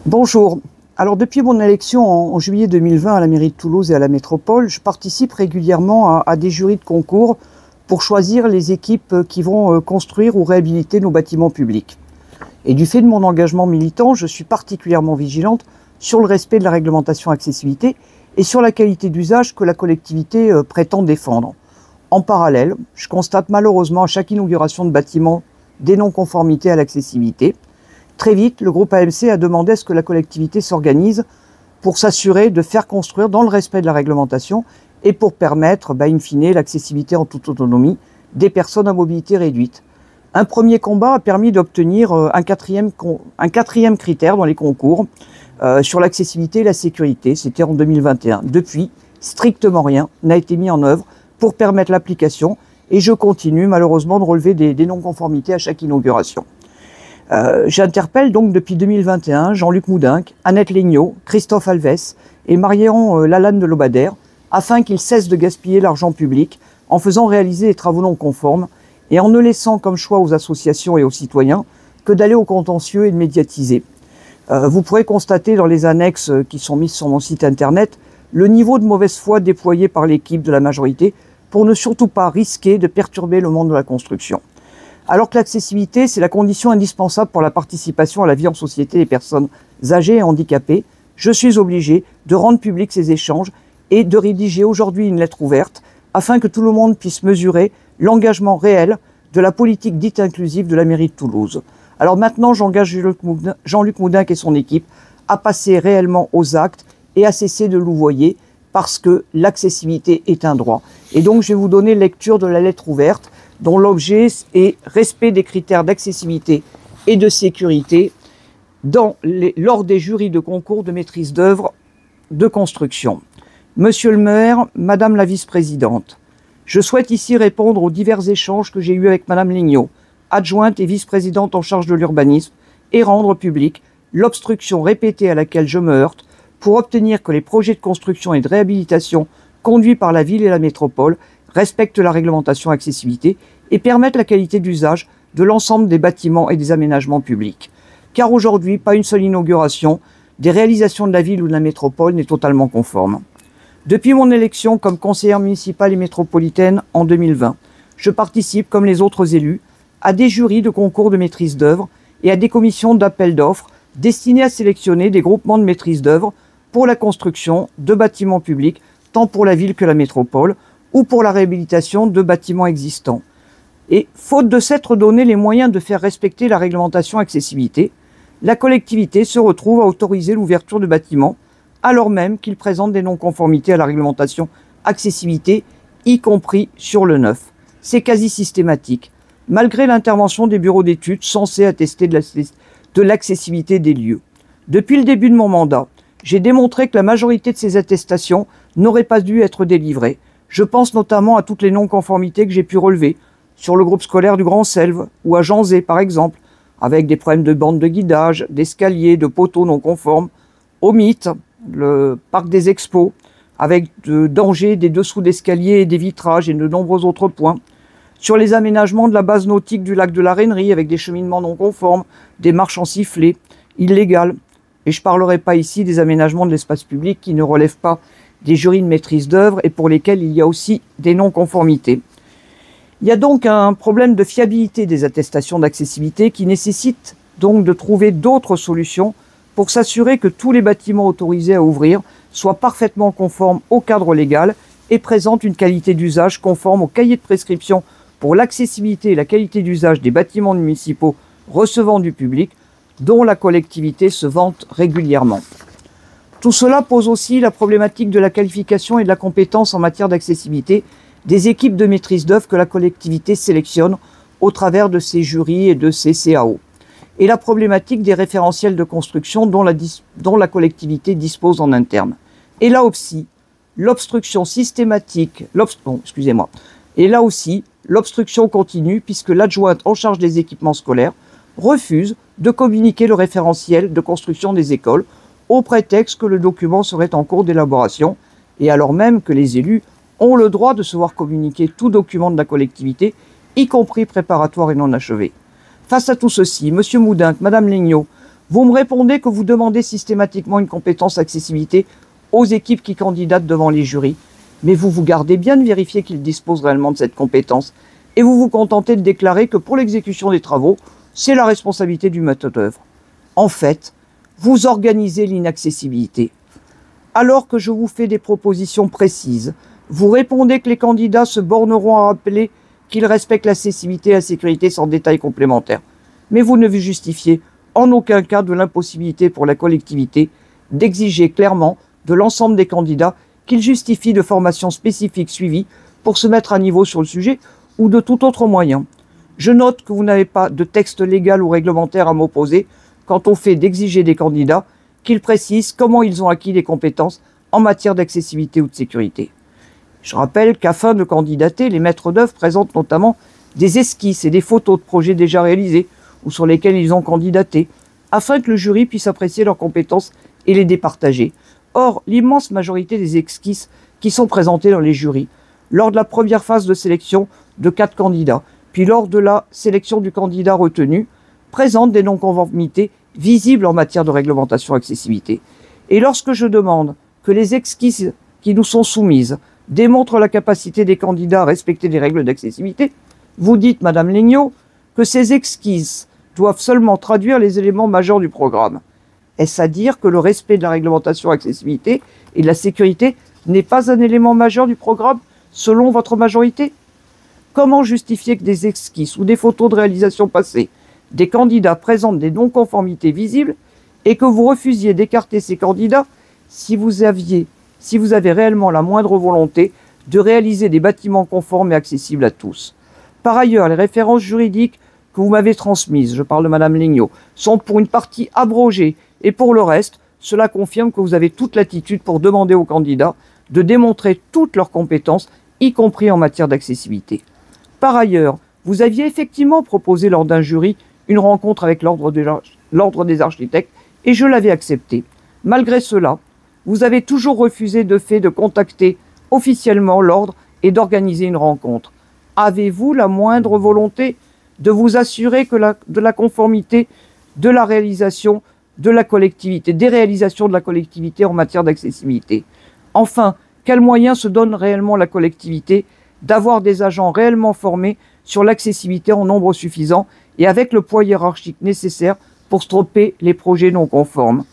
Bonjour. Alors depuis mon élection en juillet 2020 à la mairie de Toulouse et à la métropole, je participe régulièrement à des jurys de concours pour choisir les équipes qui vont construire ou réhabiliter nos bâtiments publics. Et du fait de mon engagement militant, je suis particulièrement vigilante sur le respect de la réglementation accessibilité et sur la qualité d'usage que la collectivité prétend défendre. En parallèle, je constate malheureusement à chaque inauguration de bâtiments des non-conformités à l'accessibilité. Très vite, le groupe AMC a demandé à ce que la collectivité s'organise pour s'assurer de faire construire dans le respect de la réglementation et pour permettre, in fine, l'accessibilité en toute autonomie des personnes à mobilité réduite. Un premier combat a permis d'obtenir un quatrième critère dans les concours sur l'accessibilité et la sécurité. C'était en 2021. Depuis, strictement rien n'a été mis en œuvre pour permettre l'application et je continue malheureusement de relever des non-conformités à chaque inauguration. J'interpelle donc depuis 2021 Jean-Luc Moudenc, Annette Legnaud, Christophe Alves et Marion Lalanne de Lobadère afin qu'ils cessent de gaspiller l'argent public en faisant réaliser des travaux non conformes et en ne laissant comme choix aux associations et aux citoyens que d'aller au contentieux et de médiatiser. Vous pourrez constater dans les annexes qui sont mises sur mon site internet le niveau de mauvaise foi déployé par l'équipe de la majorité pour ne surtout pas risquer de perturber le monde de la construction. Alors que l'accessibilité, c'est la condition indispensable pour la participation à la vie en société des personnes âgées et handicapées, je suis obligé de rendre public ces échanges et de rédiger aujourd'hui une lettre ouverte afin que tout le monde puisse mesurer l'engagement réel de la politique dite inclusive de la mairie de Toulouse. Alors maintenant, j'engage Jean-Luc Moudenc et son équipe à passer réellement aux actes et à cesser de louvoyer parce que l'accessibilité est un droit. Et donc, je vais vous donner lecture de la lettre ouverte dont l'objet est respect des critères d'accessibilité et de sécurité lors des jurys de concours de maîtrise d'œuvre de construction. Monsieur le maire, Madame la vice-présidente, je souhaite ici répondre aux divers échanges que j'ai eus avec Madame Legnaud, adjointe et vice-présidente en charge de l'urbanisme, et rendre public l'obstruction répétée à laquelle je me heurte pour obtenir que les projets de construction et de réhabilitation conduits par la ville et la métropole respectent la réglementation accessibilité et permettent la qualité d'usage de l'ensemble des bâtiments et des aménagements publics. Car aujourd'hui, pas une seule inauguration des réalisations de la ville ou de la métropole n'est totalement conforme. Depuis mon élection comme conseillère municipale et métropolitaine en 2020, je participe, comme les autres élus, à des jurys de concours de maîtrise d'œuvre et à des commissions d'appel d'offres destinées à sélectionner des groupements de maîtrise d'œuvre pour la construction de bâtiments publics, tant pour la ville que la métropole, ou pour la réhabilitation de bâtiments existants. Et faute de s'être donné les moyens de faire respecter la réglementation accessibilité, la collectivité se retrouve à autoriser l'ouverture de bâtiments alors même qu'ils présentent des non-conformités à la réglementation accessibilité, y compris sur le neuf. C'est quasi systématique, malgré l'intervention des bureaux d'études censés attester de l'accessibilité des lieux. Depuis le début de mon mandat, j'ai démontré que la majorité de ces attestations n'auraient pas dû être délivrées. Je pense notamment à toutes les non-conformités que j'ai pu relever sur le groupe scolaire du Grand Selve ou à Janzé par exemple, avec des problèmes de bandes de guidage, d'escaliers, de poteaux non conformes, au Mythe, le parc des expos, avec de dangers des dessous d'escaliers et des vitrages et de nombreux autres points, sur les aménagements de la base nautique du lac de la Rainerie avec des cheminements non conformes, des marches en sifflet, illégales. Et je ne parlerai pas ici des aménagements de l'espace public qui ne relèvent pas des jurys de maîtrise d'œuvre et pour lesquels il y a aussi des non-conformités. Il y a donc un problème de fiabilité des attestations d'accessibilité qui nécessite donc de trouver d'autres solutions pour s'assurer que tous les bâtiments autorisés à ouvrir soient parfaitement conformes au cadre légal et présentent une qualité d'usage conforme au cahier de prescription pour l'accessibilité et la qualité d'usage des bâtiments municipaux recevant du public, dont la collectivité se vante régulièrement. Tout cela pose aussi la problématique de la qualification et de la compétence en matière d'accessibilité des équipes de maîtrise d'œuvre que la collectivité sélectionne au travers de ses jurys et de ses CAO. Et la problématique des référentiels de construction dont la collectivité dispose en interne. Et là aussi, l'obstruction systématique, Et là aussi, l'obstruction continue puisque l'adjointe en charge des équipements scolaires refuse de communiquer le référentiel de construction des écoles au prétexte que le document serait en cours d'élaboration et alors même que les élus ont le droit de se voir communiquer tout document de la collectivité, y compris préparatoire et non achevé. Face à tout ceci, M. Moudenc, Mme Legnaud, Vous me répondez que vous demandez systématiquement une compétence accessibilité aux équipes qui candidatent devant les jurys, mais vous vous gardez bien de vérifier qu'ils disposent réellement de cette compétence et vous vous contentez de déclarer que pour l'exécution des travaux, c'est la responsabilité du maître d'œuvre. En fait, vous organisez l'inaccessibilité. Alors que je vous fais des propositions précises, vous répondez que les candidats se borneront à rappeler qu'ils respectent l'accessibilité et la sécurité sans détail complémentaire. Mais vous ne vous justifiez en aucun cas de l'impossibilité pour la collectivité d'exiger clairement de l'ensemble des candidats qu'ils justifient de formations spécifiques suivies pour se mettre à niveau sur le sujet ou de tout autre moyen. Je note que vous n'avez pas de texte légal ou réglementaire à m'opposer quant au fait d'exiger des candidats qu'ils précisent comment ils ont acquis des compétences en matière d'accessibilité ou de sécurité. Je rappelle qu'afin de candidater, les maîtres d'œuvre présentent notamment des esquisses et des photos de projets déjà réalisés ou sur lesquels ils ont candidaté, afin que le jury puisse apprécier leurs compétences et les départager. Or, l'immense majorité des esquisses qui sont présentées dans les jurys, lors de la première phase de sélection de 4 candidats, puis lors de la sélection du candidat retenu, présentent des non-conformités visibles en matière de réglementation accessibilité. Et lorsque je demande que les esquisses qui nous sont soumises démontrent la capacité des candidats à respecter les règles d'accessibilité, vous dites, Madame Lignot, que ces esquisses doivent seulement traduire les éléments majeurs du programme. Est-ce à dire que le respect de la réglementation accessibilité et de la sécurité n'est pas un élément majeur du programme selon votre majorité? Comment justifier que des esquisses ou des photos de réalisation passée des candidats présentent des non-conformités visibles et que vous refusiez d'écarter ces candidats si vous avez réellement la moindre volonté de réaliser des bâtiments conformes et accessibles à tous? Par ailleurs, les références juridiques que vous m'avez transmises, je parle de Madame Lignot, sont pour une partie abrogées et pour le reste, cela confirme que vous avez toute latitude pour demander aux candidats de démontrer toutes leurs compétences, y compris en matière d'accessibilité. Par ailleurs, vous aviez effectivement proposé lors d'un jury une rencontre avec l'ordre des architectes et je l'avais accepté. Malgré cela, vous avez toujours refusé de fait de contacter officiellement l'ordre et d'organiser une rencontre. Avez-vous la moindre volonté de vous assurer que de la conformité de la réalisation de la collectivité, des réalisations de la collectivité en matière d'accessibilité? Enfin, quels moyens se donne réellement la collectivité d'avoir des agents réellement formés sur l'accessibilité en nombre suffisant et avec le poids hiérarchique nécessaire pour stopper les projets non conformes?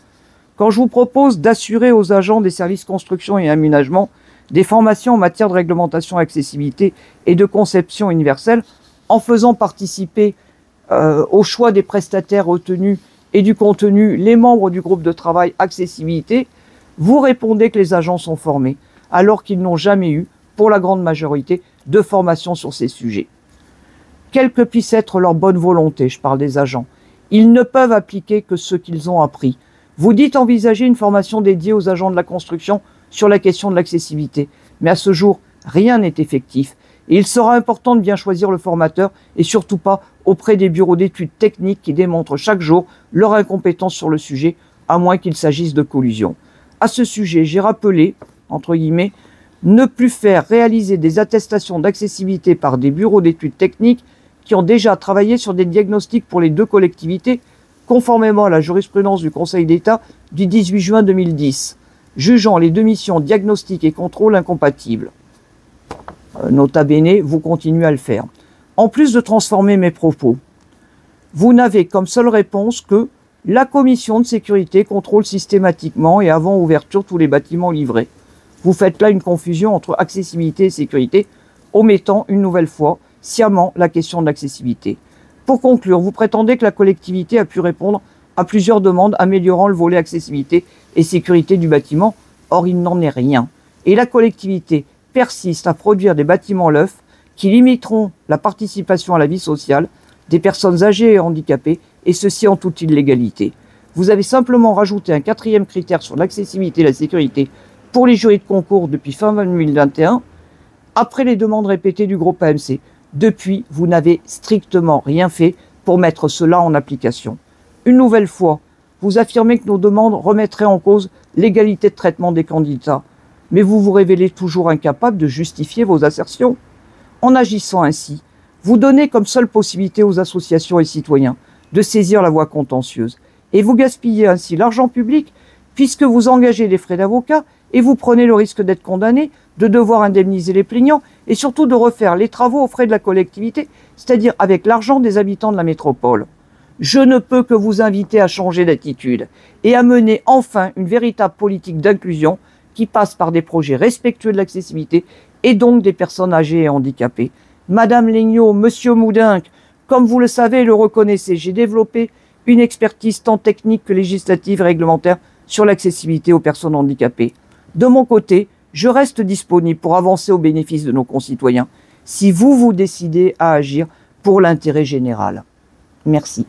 Quand je vous propose d'assurer aux agents des services construction et aménagement des formations en matière de réglementation accessibilité et de conception universelle, en faisant participer au choix des prestataires retenus et du contenu les membres du groupe de travail accessibilité, vous répondez que les agents sont formés, alors qu'ils n'ont jamais eu, pour la grande majorité, de formation sur ces sujets. Quelle que puisse être leur bonne volonté, je parle des agents, ils ne peuvent appliquer que ce qu'ils ont appris. Vous dites envisager une formation dédiée aux agents de la construction sur la question de l'accessibilité, mais à ce jour, rien n'est effectif. Et il sera important de bien choisir le formateur et surtout pas auprès des bureaux d'études techniques qui démontrent chaque jour leur incompétence sur le sujet, à moins qu'il s'agisse de collusion. À ce sujet, j'ai rappelé, entre guillemets, ne plus faire réaliser des attestations d'accessibilité par des bureaux d'études techniques qui ont déjà travaillé sur des diagnostics pour les 2 collectivités, conformément à la jurisprudence du Conseil d'État du 18 juin 2010, jugeant les 2 missions diagnostic et contrôle incompatibles. Nota bene, vous continuez à le faire. En plus de transformer mes propos, vous n'avez comme seule réponse que la commission de sécurité contrôle systématiquement et avant ouverture tous les bâtiments livrés. Vous faites là une confusion entre accessibilité et sécurité, omettant une nouvelle fois sciemment la question de l'accessibilité. Pour conclure, vous prétendez que la collectivité a pu répondre à plusieurs demandes améliorant le volet accessibilité et sécurité du bâtiment. Or, il n'en est rien. Et la collectivité persiste à produire des bâtiments neufs qui limiteront la participation à la vie sociale des personnes âgées et handicapées, et ceci en toute illégalité. Vous avez simplement rajouté un 4e critère sur l'accessibilité et la sécurité pour les jurys de concours depuis fin 2021, après les demandes répétées du groupe AMC. Depuis, vous n'avez strictement rien fait pour mettre cela en application. Une nouvelle fois, vous affirmez que nos demandes remettraient en cause l'égalité de traitement des candidats, mais vous vous révélez toujours incapable de justifier vos assertions. En agissant ainsi, vous donnez comme seule possibilité aux associations et citoyens de saisir la voie contentieuse. Et vous gaspillez ainsi l'argent public puisque vous engagez des frais d'avocat et vous prenez le risque d'être condamné, de devoir indemniser les plaignants et surtout de refaire les travaux aux frais de la collectivité, c'est-à-dire avec l'argent des habitants de la métropole. Je ne peux que vous inviter à changer d'attitude et à mener enfin une véritable politique d'inclusion qui passe par des projets respectueux de l'accessibilité et donc des personnes âgées et handicapées. Madame Legnaud, Monsieur Moudinque, comme vous le savez et le reconnaissez, j'ai développé une expertise tant technique que législative et réglementaire sur l'accessibilité aux personnes handicapées. De mon côté, je reste disponible pour avancer au bénéfice de nos concitoyens si vous vous décidez à agir pour l'intérêt général. Merci.